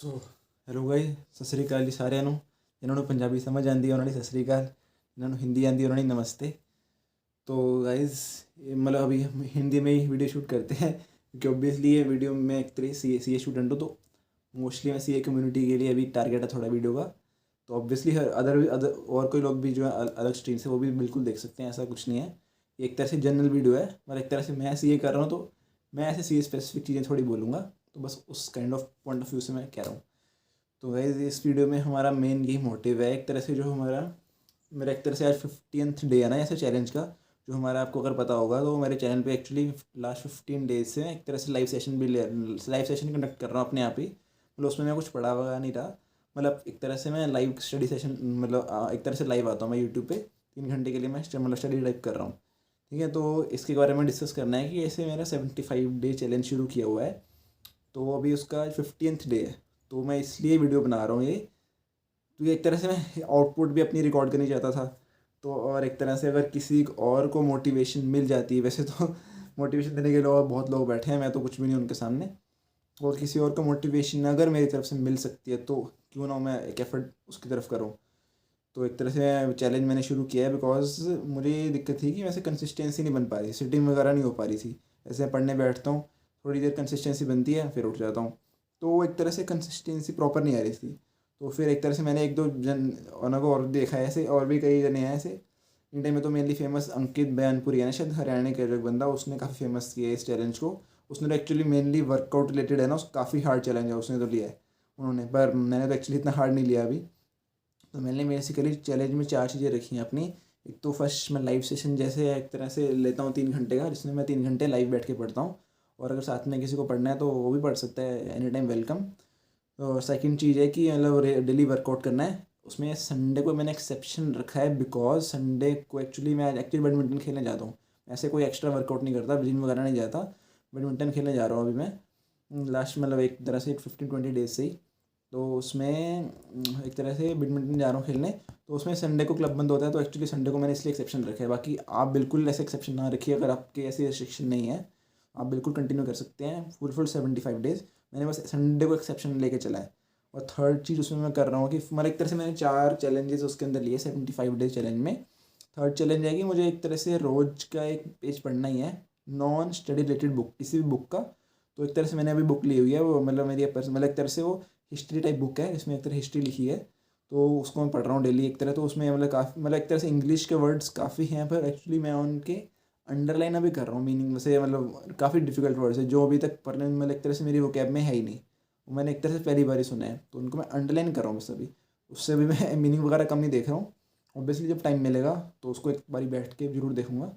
So hello guys, ਸਤਿ ਸ਼੍ਰੀ ਅਕਾਲ ਜੀ ਸਾਰਿਆਂ ਨੂੰ। ਜਿਨ੍ਹਾਂ ਨੂੰ ਪੰਜਾਬੀ ਸਮਝ ਆਉਂਦੀ ਹੈ ਉਹਨਾਂ ਦੀ ਸਤਿ ਸ਼੍ਰੀ ਅਕਾਲ, जिन्होंने हिंदी आती है उन्होंने नमस्ते। तो गाइस मतलब अभी हम हिंदी में ही वीडियो शूट करते हैं क्योंकि ऑब्वियसली ये वीडियो में एक तरह सी ए स्टूडेंट हूँ, तो मोस्टली मैं सी ए कम्युनिटी के लिए अभी टारगेट है थोड़ा वीडियो का। तो ऑब्वियसली हर अदर और कोई लोग भी जो है अलग स्ट्रीम से वो भी बिल्कुल देख सकते हैं, ऐसा कुछ नहीं है। ये एक तरह से जनरल वीडियो है, मतलब एक तरह से मैं सी ए कर रहा हूँ तो मैं ऐसे सी ए स्पेसिफिक चीज़ें थोड़ी बोलूँगा, तो बस उस kind of point of view से मैं कह रहा हूँ। तो गाइस इस वीडियो में हमारा मेन यही मोटिव है, एक तरह से जो हमारा मेरा एक तरह से आज 50th डे है ना ऐसे चैलेंज का, जो हमारा आपको अगर पता होगा तो मेरे चैनल पे एक्चुअली लास्ट 15 डेज से एक तरह से लाइव सेशन कंडक्ट कर रहा हूँ अपने आप ही। मतलब उसमें मैं कुछ पढ़ा वगैरह नहीं रहा, मतलब एक तरह से मैं लाइव स्टडी सेशन, मतलब एक तरह से लाइव आता हूँ मैं यूट्यूब पे 3 घंटे के लिए मैं मतलब स्टडी लाइव कर रहा हूँ। ठीक है, तो इसके बारे में डिस्कस करना है कि ऐसे मेरा 75 डे चैलेंज शुरू किया हुआ है, तो अभी उसका 50th डे है। तो मैं इसलिए वीडियो बना रहा हूँ ये, तो एक तरह से मैं आउटपुट भी अपनी रिकॉर्ड करनी चाहता था। तो और एक तरह से अगर किसी और को मोटिवेशन मिल जाती है, वैसे तो मोटिवेशन देने के लिए और बहुत लोग बैठे हैं, मैं तो कुछ भी नहीं उनके सामने। और किसी और को मोटिवेशन अगर मेरी तरफ से मिल सकती है तो क्यों ना मैं एक एफर्ट उसकी तरफ करूँ। तो एक तरह से चैलेंज मैंने शुरू किया है बिकॉज मुझे ये दिक्कत थी कि वैसे कंसिस्टेंसी नहीं बन पा रही, सिटिंग वगैरह नहीं हो पा रही थी। ऐसे पढ़ने बैठता हूँ, थोड़ी देर कंसिस्टेंसी बनती है, फिर उठ जाता हूँ। तो एक तरह से कंसिस्टेंसी प्रॉपर नहीं आ रही थी। तो फिर एक तरह से मैंने एक दो जन ओनों को और देखा है, ऐसे और भी कई जने हैं ऐसे। इंडिया में तो मेनली फेमस अंकित बयानपुरी है ना, शायद हरियाणा का जो एक बंदा, उसने काफ़ी फेमस किया है इस चैलेंज को। उसने तो एक्चुअली मेनली वर्कआउट रिलेटेड है ना, उस काफ़ी हार्ड चैलेंज है उसने तो लिया है उन्होंने, पर मैंने तो एक्चुअली इतना हार्ड नहीं लिया अभी। तो मैंने बेसिकली चैलेंज में 4 चीज़ें रखी हैं अपनी। एक तो फर्स्ट मैं लाइव सेशन जैसे एक तरह से लेता हूँ 3 घंटे का, जिसमें मैं 3 घंटे लाइव बैठ के पढ़ता हूँ। और अगर साथ में किसी को पढ़ना है तो वो भी पढ़ सकता है, एनी टाइम वेलकम। और सेकंड चीज़ है कि मतलब डेली वर्कआउट करना है। उसमें संडे को मैंने एक्सेप्शन रखा है बिकॉज संडे को एक्चुअली मैं एक्चुअली बैडमिंटन खेलने जाता हूँ। ऐसे कोई एक्स्ट्रा वर्कआउट नहीं करता, जिम वगैरह नहीं जाता, बैडमिंटन खेलने जा रहा हूँ अभी मैं लास्ट मतलब एक तरह से 15-20 डेज से ही। तो उसमें एक तरह से बैडमिंटन जा रहा हूँ खेलने, तो उसमें संडे को क्लब बंद होता है, तो एक्चुअली संडे को मैंने इसलिए एक्सेप्शन रखा है। बाकी आप बिल्कुल ऐसे एक्सेप्शन ना रखिए, अगर आपके ऐसी रिस्ट्रिक्शन नहीं है आप बिल्कुल कंटिन्यू कर सकते हैं फुल 75 डेज। मैंने बस संडे को एक्सेप्शन लेके चला है। और थर्ड चीज़ उसमें मैं कर रहा हूँ कि मतलब एक तरह से मैंने 4 चैलेंजेस उसके अंदर लिए 75 डेज चैलेंज में। थर्ड चैलेंज है कि मुझे एक तरह से रोज़ का एक पेज पढ़ना ही है, नॉन स्टडी रिलेटेड बुक, किसी भी बुक का। तो एक तरह से मैंने अभी बुक ली हुई है, वो मतलब मेरी मतलब एक तरह से वो हिस्ट्री टाइप बुक है, इसमें एक तरह हिस्ट्री लिखी है, तो उसको मैं पढ़ रहा हूँ डेली एक तरह। तो उसमें मतलब काफ़ी मतलब एक तरह से इंग्लिश के वर्ड्स काफ़ी हैं, पर एक्चुअली मैं उनके अंडरलाइन अभी कर रहा हूँ मीनिंग, वैसे मतलब काफ़ी डिफिकल्ट वर्ड्स है जो अभी तक पढ़ने में मतलब एक तरह से मेरी वोकैब में है ही नहीं, वो मैंने एक तरह से पहली बार ही सुना है, तो उनको मैं अंडरलाइन कर रहा हूँ बस अभी। उससे भी मैं मीनिंग वगैरह कम नहीं देख रहा हूँ। ऑब्वियसली जब टाइम मिलेगा तो उसको एक बारी बैठ के जरूर देखूंगा।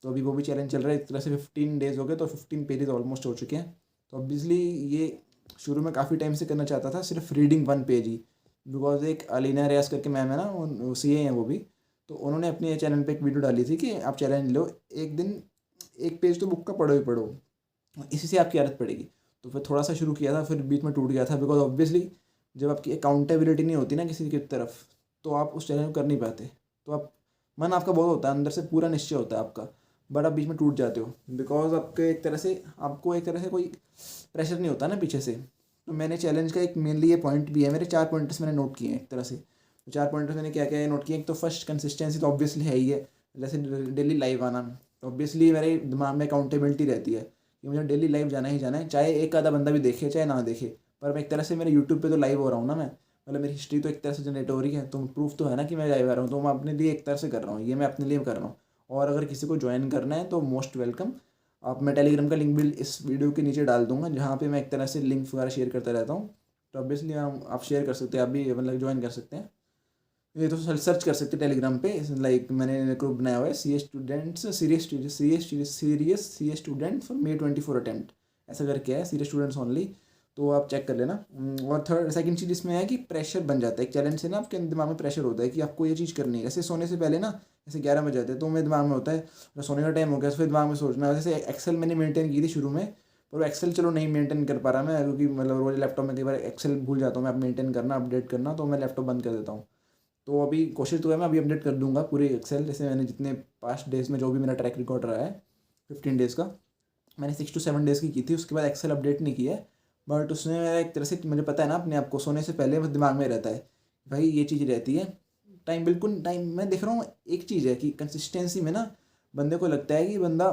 तो अभी वो भी चैलेंज चल रहा है, एक तरह से 15 डेज हो गए, तो 15 पेजेस ऑलमोस्ट हो चुके हैं। तो ऑब्वियसली ये शुरू में काफ़ी टाइम से करना चाहता था, सिर्फ रीडिंग 1 पेज ही। बिकॉज एक अलीना रियाज करके मैम है ना, सी ए हैं वो भी, तो उन्होंने अपने चैनल पे एक वीडियो डाली थी कि आप चैलेंज लो, एक दिन 1 पेज तो बुक का पढ़ो ही पढ़ो, इसी से आपकी आदत पड़ेगी। तो फिर थोड़ा सा शुरू किया था, फिर बीच में टूट गया था बिकॉज ऑब्वियसली जब आपकी अकाउंटेबिलिटी नहीं होती ना किसी की तरफ, तो आप उस चैलेंज को कर नहीं पाते। तो आप मन आपका बहुत होता है, अंदर से पूरा निश्चय होता है आपका, बट आप बीच में टूट जाते हो बिकॉज आपके एक तरह से आपको एक तरह से कोई प्रेशर नहीं होता ना पीछे से। तो मैंने चैलेंज का एक मेनली ये पॉइंट भी है, मेरे 4 पॉइंट्स मैंने नोट किए हैं एक तरह से। तो 4 पॉइंट्स मैंने क्या क्या नोट किए, एक तो फर्स्ट कंसिस्टेंसी तो ऑब्वियसली है ही है, जैसे डेली लाइव आना। तो ऑब्वियसली मेरे दिमाग में अकाउंटेबिलिटी रहती है कि मुझे डेली लाइव जाना ही जाना है, चाहे एक आधा बंदा भी देखे चाहे ना देखे, पर मैं एक तरह से मेरे यूट्यूब पे तो लाइव हो रहा हूँ ना मैं, मतलब मेरी हिस्ट्री तो एक तरह से जनरेट हो रही है, तो प्रूफ तो है ना कि मैं लाइव आ रहा हूँ, तो मैं अपने लिए एक तरह से कर रहा हूँ, ये मैं अपने लिए कर रहा हूँ। और अगर किसी को ज्वाइन करना है तो मोस्ट वेलकम। आप मैं टेलीग्राम का लिंक भी इस वीडियो के नीचे डाल दूंगा, जहाँ पे मैं एक तरह से लिंक वगैरह शेयर करता रहता हूँ। तो ऑब्वियसली आप शेयर कर सकते हैं, आप भी मतलब ज्वाइन कर सकते हैं। ये तो सर्च कर सकते हैं टेलीग्राम पे, लाइक मैंने ग्रुप बनाया हुआ है C A students serious C A student for May 24 attempt, ऐसा करके है, सीरियस स्टूडेंट्स ओनली। तो आप चेक कर लेना। और थर्ड सेकंड चीज़ इसमें है कि प्रेशर बन जाता है एक चैलेंज से ना, आपके दिमाग में प्रेशर होता है कि आपको ये चीज़ करनी है। जैसे सोने से पहले ना, जैसे 11 बज जाते हैं तो मेरे दिमाग में होता है सोने का टाइम हो गया, तो फिर दिमाग में सोचना। जैसे एक्सेल मैंने मेंटेन की थी शुरू में, पर वो एक्सेल चलो नहीं मेंटेन कर पा रहा मैं, क्योंकि मतलब रोज लैपटॉप में कई बार एक्सेल भूल जाता हूँ मैं मेंटेन करना, अपडेट करना, तो मैं लैपटॉप बंद कर देता हूँ। तो अभी कोशिश तो है मैं अभी अपडेट कर दूंगा पूरे एक्सेल, जैसे मैंने जितने पास्ट डेज में जो भी मेरा ट्रैक रिकॉर्ड रहा है 15 डेज़ का, मैंने 6 to 7 डेज़ की थी, उसके बाद एक्सेल अपडेट नहीं किया है। बट उसने मेरा एक तरह से, मुझे पता है ना अपने आप को, सोने से पहले बस दिमाग में रहता है भाई ये चीज़ रहती है। टाइम बिल्कुल टाइम, मैं देख रहा हूँ एक चीज़ है कि कंसिस्टेंसी में ना बंदे को लगता है कि बंदा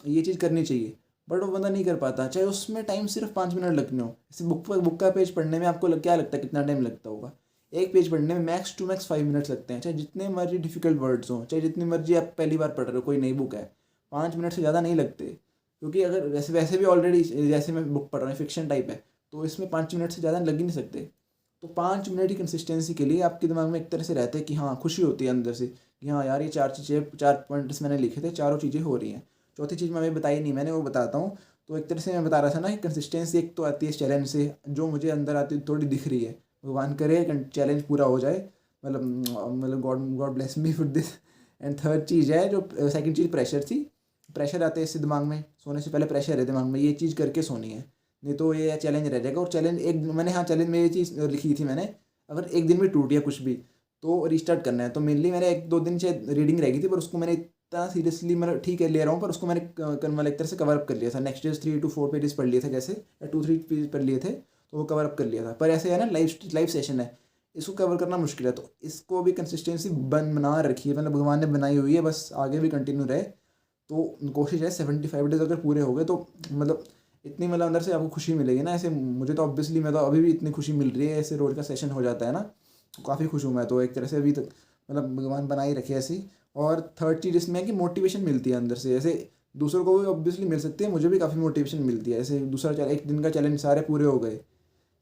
ये चीज़ करनी चाहिए, बट वो बंदा नहीं कर पाता, चाहे उसमें टाइम सिर्फ 5 मिनट लगने हो। जैसे बुक का पेज पढ़ने में आपको क्या लगता है कितना टाइम लगता होगा? एक पेज पढ़ने में मैक्स टू मैक्स 5 मिनट्स लगते हैं, चाहे जितने मर्जी डिफिकल्ट वर्ड्स हों, चाहे जितनी मर्जी आप पहली बार पढ़ रहे हो, कोई नई बुक है, 5 मिनट से ज़्यादा नहीं लगते। क्योंकि अगर वैसे वैसे भी ऑलरेडी जैसे मैं बुक पढ़ रहा हूँ फिक्शन टाइप है, तो इसमें 5 मिनट से ज़्यादा लग ही नहीं सकते। तो 5 मिनट की कंसिस्टेंसी के लिए आपके दिमाग में एक तरह से रहता है कि हाँ खुशी होती है अंदर से कि हाँ यार ये 4 चीज़ें, 4 पॉइंट्स मैंने लिखे थे, चारों चीज़ें हो रही हैं। चौथी चीज़ मैं अभी बताई नहीं मैंने, वो बताता हूँ। तो एक तरह से मैं बता रहा था ना कि कंसिस्टेंसी एक तो आती है चैलेंज से, जो मुझे अंदर आती थोड़ी दिख रही है, भगवान करे चैलेंज पूरा हो जाए, मतलब God God bless me for this. And third चीज़ है जो, सेकंड चीज़ प्रेशर थी। प्रेशर आते हैं इससे दिमाग में, सोने से पहले प्रेशर है दिमाग में, ये चीज़ करके सोनी है, नहीं तो ये चैलेंज रह जाएगा। और चैलेंज एक मैंने, हाँ चैलेंज में ये चीज़ लिखी थी मैंने, अगर एक दिन में टूट गया कुछ भी तो रिस्टार्ट करना है। तो मेनली मैंने 1-2 दिन से रीडिंग रह गई थी, पर उसको मैंने इतना सीरियसली, मतलब ठीक है ले रहा हूँ, पर उसको मैंने मतलब एक तरह से कवर अप कर लिया था। नेक्स्ट डे 3 to 4 पेजेस पढ़ लिए थे जैसे, या 2-3 पेज पढ़ लिए थे, तो वो कवर अप कर लिया था। पर ऐसे है ना, लाइव सेशन है, इसको कवर करना मुश्किल है। तो इसको भी कंसिस्टेंसी बना रखी है, मतलब भगवान ने बनाई हुई है, बस आगे भी कंटिन्यू रहे। तो कोशिश है 75 डेज अगर पूरे हो गए तो मतलब इतनी, मतलब अंदर से आपको खुशी मिलेगी ना। ऐसे मुझे तो ऑब्वियसली, मैं तो अभी भी इतनी खुशी मिल रही है, ऐसे रोज़ का सेशन हो जाता है ना, तो काफ़ी खुश हूँ मैं तो एक तरह से अभी तक, मतलब भगवान बना ही रखे ऐसी। और थर्ड चीज़ इसमें है कि मोटिवेशन मिलती है अंदर से। ऐसे दूसरों को भी ऑब्वियसली मिल सकती है, मुझे भी काफ़ी मोटिवेशन मिलती है। ऐसे दूसरा एक दिन का चैलेंज सारे पूरे हो गए,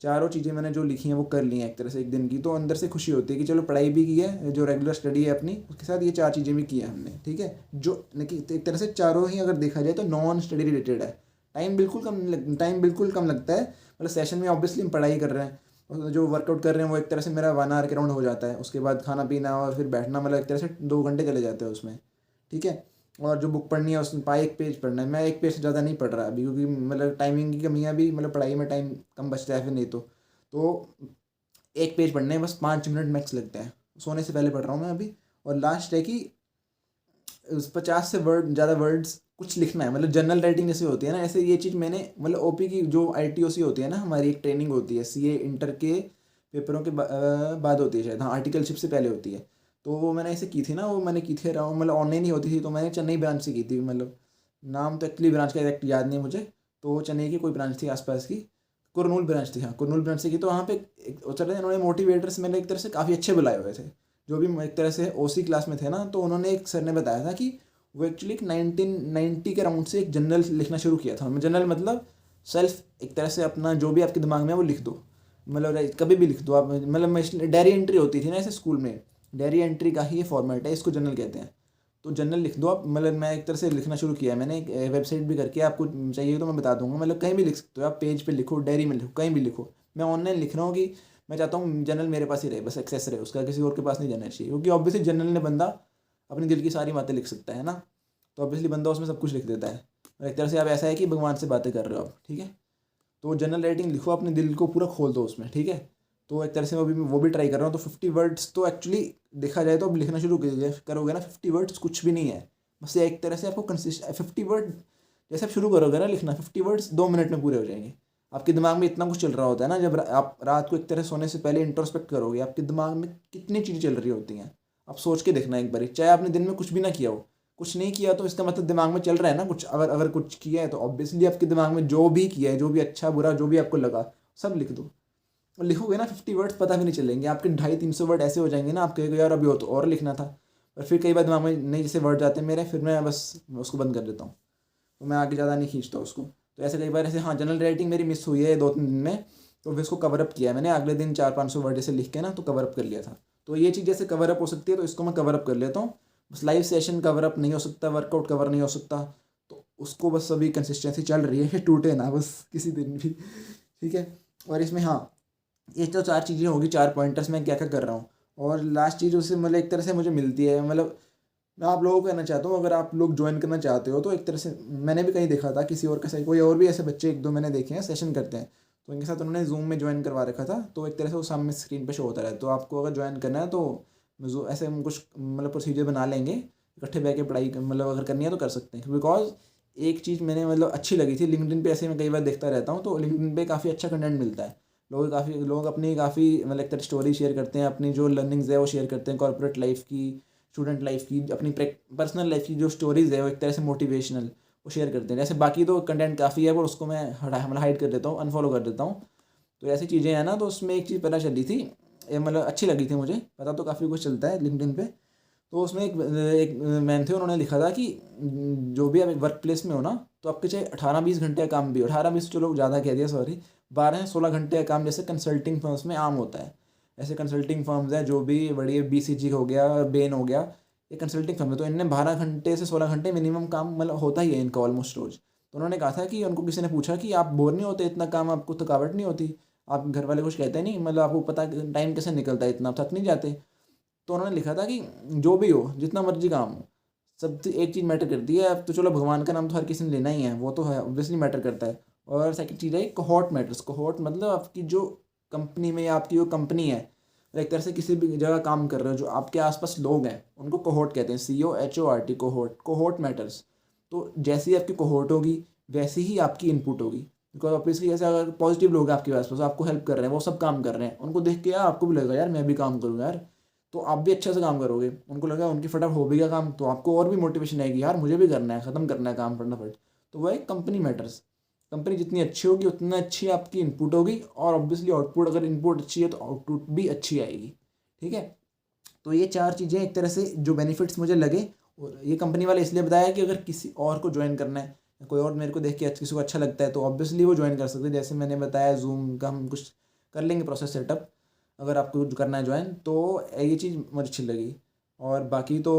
चारों चीज़ें मैंने जो लिखी हैं वो कर ली हैं एक तरह से एक दिन की, तो अंदर से खुशी होती है कि चलो पढ़ाई भी की है, जो रेगुलर स्टडी है अपनी, उसके साथ ये 4 चीज़ें भी की हैं हमने, ठीक है। जो एक तरह से चारों ही अगर देखा जाए तो नॉन स्टडी रिलेटेड है। टाइम बिल्कुल कम लगता है, मतलब सेशन में ऑब्वियसली हम पढ़ाई कर रहे हैं, और जो वर्कआउट कर रहे हैं वो एक तरह से मेरा 1 आवर के राउंड हो जाता है, उसके बाद खाना पीना और फिर बैठना, मतलब एक तरह से 2 घंटे चले जाते हैं उसमें, ठीक है। और जो बुक पढ़नी है उसमें एक पेज पढ़ना है, मैं एक पेज से ज़्यादा नहीं पढ़ रहा अभी, क्योंकि मतलब टाइमिंग की कमियाँ भी, मतलब पढ़ाई में टाइम कम बचता है फिर, नहीं तो एक पेज पढ़ने में बस 5 मिनट मैक्स लगते हैं, सोने से पहले पढ़ रहा हूँ मैं अभी। और लास्ट है कि 50 से ज़्यादा वर्ड्स कुछ लिखना है, मतलब जनरल राइटिंग जैसे होती है ना, ऐसे ये चीज़ मैंने, मतलब ओपी की जो ITOC होती है ना, हमारी एक ट्रेनिंग होती है CA इंटर के पेपरों के बाद होती है शायद, हाँ आर्टिकलशिप से पहले होती है। तो वो मैंने ऐसे की थी ना, वो मैंने की थी अराउंड, मतलब ऑनलाइन ही होती थी, तो मैंने चेन्नई ब्रांच से की थी, मतलब नाम तो एक्चुअली ब्रांच का एग्जैक्ट याद नहीं मुझे, तो चेन्नई की कोई ब्रांच थी आसपास की, कुरनूल ब्रांच थी, हाँ कुरनूल ब्रांच से की। तो वहाँ पे चल रहे उन्होंने मोटिवेटर्स मैंने एक तरह से काफ़ी अच्छे बुलाए हुए थे, जो भी एक तरह से OC क्लास में थे ना, तो उन्होंने, एक सर ने बताया था कि वो एक्चुअली 1990 के राउंड से एक जर्नल लिखना शुरू किया था। जर्नल मतलब सेल्फ, एक तरह से अपना जो भी आपके दिमाग में है वो लिख दो, मतलब कभी भी लिख दो आप, मतलब डायरी एंट्री होती थी ना ऐसे स्कूल में, डायरी एंट्री का ही ये फॉर्मेट है, इसको जर्नल कहते हैं। तो जर्नल लिख दो आप, मतलब मैं एक तरह से लिखना शुरू किया है मैंने, एक वेबसाइट भी करके, आपको चाहिए तो मैं बता दूंगा, मतलब कहीं भी लिख सकते हो आप, पेज पे लिखो, डायरी में लिखो, कहीं भी लिखो। मैं ऑनलाइन लिख रहा हूँ कि मैं चाहता हूँ जर्नल मेरे पास ही रहे, बस एक्सेस रहे उसका, किसी और के पास नहीं जाना चाहिए, क्योंकि ऑब्वियसली जर्नल में बंदा अपने दिल की सारी बातें लिख सकता है ना, तो ऑब्वियसली बंदा उसमें सब कुछ लिख देता है। और एक तरह से आप ऐसा है कि भगवान से बातें कर रहे हो आप, ठीक है। तो जनरल राइटिंग लिखो, अपने दिल को पूरा खोल दो उसमें, ठीक है। तो एक तरह से वो भी ट्राई कर रहा हूँ। तो 50 वर्ड्स तो एक्चुअली देखा जाए तो अब लिखना शुरू करोगे ना, 50 वर्ड्स कुछ भी नहीं है, बस ये एक तरह से आपको 50 वर्ड जैसे आप शुरू करोगे ना लिखना, 50 वर्ड्स 2 मिनट में पूरे हो जाएंगे। आपके दिमाग में इतना कुछ चल रहा होता है ना, जब आप रात को एक तरह सोने से पहले इंट्रोस्पेक्ट करोगे, आपके दिमाग में कितनी चीज़ें चल रही होती हैं, आप सोच के देखना एक बार, चाहे आपने दिन में कुछ भी ना किया हो, कुछ नहीं किया तो इसका मतलब दिमाग में चल रहा है ना कुछ, अगर अगर कुछ किया है तो ऑब्वियसली आपके दिमाग में जो भी किया है, जो भी अच्छा बुरा जो भी आपको लगा, सब लिख दो। और लिखोगे ना 50 वर्ड्स पता भी नहीं चलेंगे, आपके 250-300 वर्ड ऐसे हो जाएंगे ना, आप कहेंगे यार अभी हो तो और लिखना था। और फिर कई बार दिमाग में नहीं जैसे वर्ड जाते हैं मेरे, फिर मैं बस उसको बंद कर देता हूँ, तो मैं आगे ज़्यादा नहीं खींचता उसको। तो ऐसे कई बार ऐसे, हाँ जनरल राइटिंग मेरी मिस हुई है 2-3 दिन में, तो फिर उसको कवर अप किया है मैंने, अगले दिन 400-500 वर्ड जैसे लिख के ना, तो कवर अप कर लिया था। तो ये चीज़ जैसे कवर अप हो सकती है, तो इसको मैं कवर अप कर लेता हूँ। बस लाइव सेशन कवर अप नहीं हो सकता, वर्कआउट कवर नहीं हो सकता, तो उसको बस अभी कंसिस्टेंसी चल रही है, टूटे ना बस किसी दिन भी, ठीक है। और इसमें हाँ, ये तो 4 चीज़ें होगी, 4 पॉइंटर्स मैं क्या क्या कर रहा हूँ। और लास्ट चीज़ उससे मतलब एक तरह से मुझे मिलती है, मतलब मैं आप लोगों को कहना चाहता हूँ, अगर आप लोग ज्वाइन करना चाहते हो तो एक तरह से, मैंने भी कहीं देखा था किसी और का सही, कोई और भी ऐसे बच्चे 1-2 मैंने देखे हैं सेशन करते हैं, तो इनके साथ उन्होंने जूम में ज्वाइन करवा रखा था, तो एक तरह से वो सामने स्क्रीन पे शो होता है। तो आपको अगर ज्वाइन करना है तो ऐसे हम कुछ मतलब प्रोसीजर बना लेंगे, इकट्ठे बैठ के पढ़ाई मतलब अगर करनी है तो कर सकते हैं, बिकॉज एक चीज़ मैंने मतलब अच्छी लगी थी, लिंक्डइन पे ऐसे मैं कई बार देखता रहता हूँ, तो लिंक्डइन पे काफ़ी अच्छा कंटेंट मिलता है। लोग अपनी काफ़ी मतलब एक तरह स्टोरी शेयर करते हैं, अपनी जो लर्निंग्स है वो शेयर करते हैं, कॉर्पोरेट लाइफ की, स्टूडेंट लाइफ की, अपनी पर्सनल लाइफ की जो स्टोरीज़ है वो एक तरह से मोटिवेशनल वो शेयर करते हैं। जैसे बाकी तो कंटेंट काफ़ी है, पर उसको मैं मतलब हाइड कर देता हूँ, अनफॉलो कर देता हूँ। तो ऐसी चीज़ें हैं ना, तो उसमें एक चीज़ पता चली थी, ये मतलब अच्छी लगी थी मुझे, पता तो काफ़ी कुछ चलता है लिंक्डइन पे। तो उसमें एक मैन थे, उन्होंने लिखा था कि जो भी आप वर्क प्लेस में हो ना, तो आपके चाहे 18-20 घंटे का काम भी हो, 18-20 चलो ज़्यादा कह दिया सॉरी, 12-16 घंटे का काम जैसे कंसल्टिंग फर्म्स में आम होता है। ऐसे कंसल्टिंग फर्म्स हैं जो भी बड़ी, BCG हो गया, बेन हो गया, ये कंसल्टिंग फर्म है, तो इनमें 12 घंटे से 16 घंटे मिनिमम काम मतलब होता ही है इनका ऑलमोस्ट रोज। तो उन्होंने कहा था कि उनको किसी ने पूछा कि आप बोर नहीं होते इतना काम, आपको थकावट नहीं होती, आप घर वाले कुछ कहते नहीं, मतलब आपको पता टाइम कैसे निकलता है इतना, आप थक नहीं जाते? तो उन्होंने लिखा था कि जो भी हो, जितना मर्जी काम हो, सब एक चीज़ मैटर करती है। अब तो चलो भगवान का नाम तो हर किसी ने लेना ही है, वो तो है ऑब्वियसली मैटर करता है। और सेकंड चीज़ है कोहॉर्ट मैटर्स। कोहॉर्ट मतलब आपकी जो कंपनी में या आपकी जो कंपनी है, एक तरह से किसी भी जगह काम कर रहे हो, जो आपके आसपास लोग हैं उनको कोहॉर्ट कहते हैं, COHORT, कोहॉर्ट। Cohort matters. तो जैसी आपकी कोहॉर्ट होगी वैसी ही आपकी इनपुट होगी। बिकॉज ऑब्वियसली जैसे अगर पॉजिटिव लोग हैं आपके आसपास, आपको हेल्प कर रहे हैं, वो सब काम कर रहे हैं, उनको देख के यार आपको भी लगेगा यार मैं भी काम करूँ यार, तो आप भी अच्छे से काम करोगे। उनको लगा उनकी फटाफट हो भी गया काम, तो आपको और भी मोटिवेशन आएगी, यार मुझे भी करना है, ख़त्म करना है काम फटाफट। तो वह एक कंपनी मैटर्स। कंपनी जितनी अच्छी होगी उतना अच्छी आपकी इनपुट होगी, और ऑब्वियसली आउटपुट, अगर इनपुट अच्छी है तो आउटपुट भी अच्छी आएगी। ठीक है। तो ये 4 चीज़ें एक तरह से जो बेनिफिट्स मुझे लगे, और ये कंपनी वाले इसलिए बताया कि अगर किसी और को ज्वाइन करना है, कोई और मेरे को देख के किसी को अच्छा लगता है, तो ऑब्वियसली वो ज्वाइन कर सकते हैं। जैसे मैंने बताया जूम का हम कुछ कर लेंगे प्रोसेस सेटअप, अगर आपको करना है ज्वाइन, तो ये चीज़ मुझे अच्छी लगी। और बाकी तो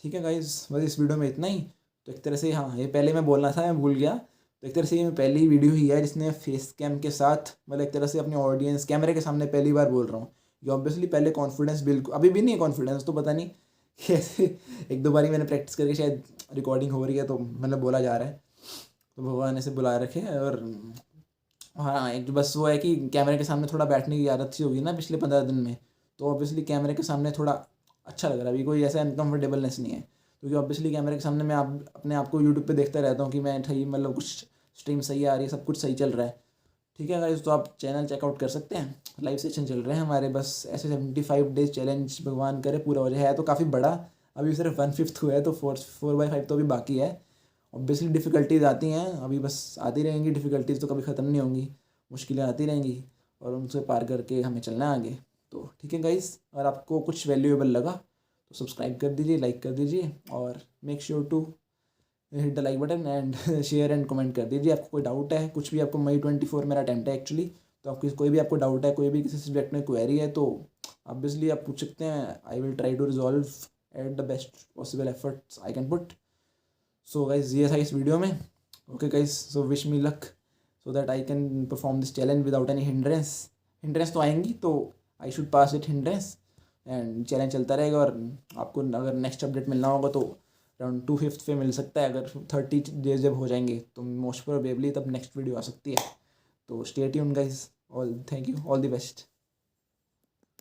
ठीक है गाइस, बस इस वीडियो में इतना ही। तो एक तरह से हाँ, ये पहले मैं बोलना था, मैं भूल गया। तो एक तरह से ये पहली वीडियो ही है जिसने फेस कैम के साथ, मतलब एक तरह से अपने ऑडियंस कैमरे के सामने पहली बार बोल रहा हूँ। ये ऑब्वियसली पहले कॉन्फिडेंस बिल्कुल अभी भी नहीं है, कॉन्फिडेंस तो पता नहीं कैसे, एक दो बारी मैंने प्रैक्टिस करके शायद रिकॉर्डिंग हो रही है तो मतलब बोला जा रहा है, तो भगवान ऐसे बुला रखे। और हाँ, एक तो बस वो है कि कैमरे के सामने थोड़ा बैठने की आदत सी होगी ना पिछले 15 दिन में, तो ऑब्वियसली कैमरे के सामने थोड़ा अच्छा लग रहा है, अभी कोई ऐसा अनकम्फर्टेबलनेस नहीं है, क्योंकि ऑब्वियसली कैमरे के सामने मैं अपने आप को यूट्यूब पे देखता रहता हूँ कि मैं सही, मतलब कुछ स्ट्रीम सही आ रही है, सब कुछ सही चल रहा है। ठीक है गाइस, तो आप चैनल चेकआउट कर सकते हैं, लाइव सेशन चल रहे हैं हमारे, बस ऐसे 75 डेज चैलेंज भगवान करे पूरा हो जाए। है तो काफ़ी बड़ा, अभी सिर्फ 1/5 हुआ है, तो 4/5 तो अभी बाकी है। ऑब्वियसली डिफ़िकल्टीज आती हैं, अभी बस आती रहेंगी, डिफ़िकल्टीज तो कभी ख़त्म नहीं होंगी, मुश्किलें आती रहेंगी, और उनसे पार करके हमें चलना है आगे। तो ठीक है गाइस, अगर आपको कुछ वैल्यूएबल लगा तो सब्सक्राइब कर दीजिए, लाइक कर दीजिए, और make sure to hit the like button and share and comment कर दीजिए। आपको कोई डाउट है कुछ भी, आपको May 24 मेरा अटैम्प्ट है एक्चुअली, तो आपकी कोई भी आपको डाउट है, कोई भी किसी सब्जेक्ट में क्वेरी है, तो ऑब्वियसली आप पूछ सकते हैं। I will try to resolve at the best possible efforts I can put. So guys, ये था इस वीडियो में। Okay guys, so wish me luck so that I can perform this challenge without any hindrance तो आएंगी, तो I should pass it hindrance, and challenge चलता रहेगा। और आपको अगर नेक्स्ट अपडेट मिलना होगा तो अराउंड 25 पे मिल सकता है, अगर 30 डेज जब हो जाएंगे तो मोस्ट प्रोबेबली तब नेक्स्ट वीडियो आ सकती है। तो stay tuned guys, all thank you, all the best.